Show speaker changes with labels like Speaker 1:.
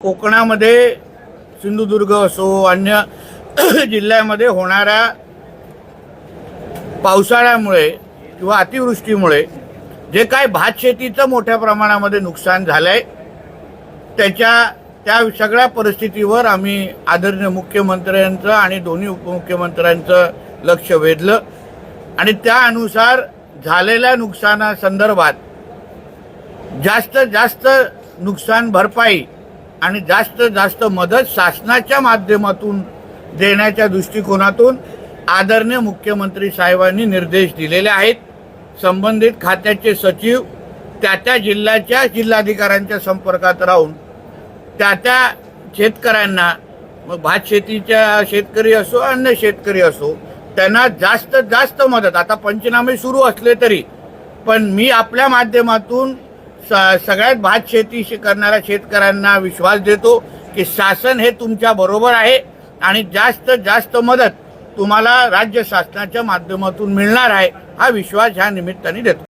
Speaker 1: कोकणामध्ये सिंधुदुर्ग असो अन्य जिल्ह्यामध्ये होणाऱ्या पावसाळ्यामुळे किंवा अतिवृष्टीमुळे जे काय भात शेतीचं मोठ्या प्रमाणामध्ये नुकसान झालंय त्या सगळ्या परिस्थितीवर आम्ही आदरणीय मुख्यमंत्र्यांचं आणि दोन्ही उपमुख्यमंत्र्यांचं लक्ष वेधलं आणि त्यानुसार झालेल्या नुकसानासंदर्भात जास्तीत जास्त नुकसान भरपाई आणि जास्तीत जास्त मदत शासनाच्या माध्यमातून देण्याच्या दृष्टिकोनातून आदरणीय मुख्यमंत्री साहेबांनी निर्देश दिलेले आहेत। संबंधित खात्याचे सचिव त्या जिल्ह्याच्या जिल्हाधिकाऱ्यांच्या संपर्कात राहून त्या शेतकऱ्यांना भात शेतीच्या शेतकरी असो अन्य शेतकरी असो त्यांना जास्तीत जास्त मदत, आता पंचनामे सुरू असले तरी पण मी आपल्या माध्यमातून सगळ्यात भात शेती करणाऱ्या शेतकऱ्यांना विश्वास देतो की शासन हे तुमच्या बरोबर आहे आणि जास्तीत जास्त मदत तुम्हाला राज्य शासनाच्या माध्यमातून मिळणार आहे, हा विश्वास ह्या निमित्ताने देतो।